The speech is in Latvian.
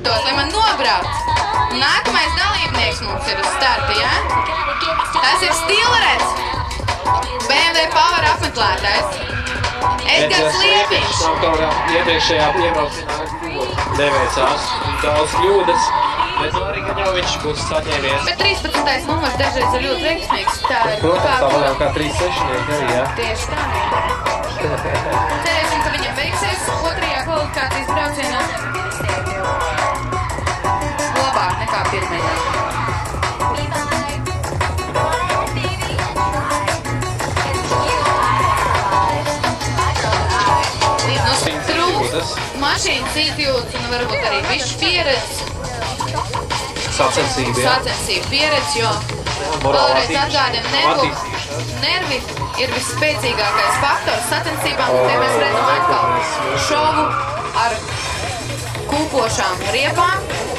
paskatos, lai man nobrauc. Nākamais dalībnieks mums ir uz starta, ja? Tas ir Stilreds, BMW Power apmeklētājs. Edgars Liepiņš. Nav kaut kā iepriekšējā iebraucienā neveicās daudz kļūdas, bet arī gan jau viņš būs saņēmies. Bet 13. numurs dažreiz ir ļoti veiksmīgs. Protams, tā vēl kā 3-6-nieki arī, jā? Tieši tā. Cerēsim, ka viņam veiksies otrajā kvalifikācijas braucienā. Labāk nekā pirmajā. Trūkst mašīnas izjūtas un varbūt arī višķi pieredzi. Sacensība, jā. Sacensība pieredzi, jo vēlreiz atgādiem nervi ir visspēcīgākais faktors sacensībām, un te mēs redzam atkal šovu ar kūpošām riepām.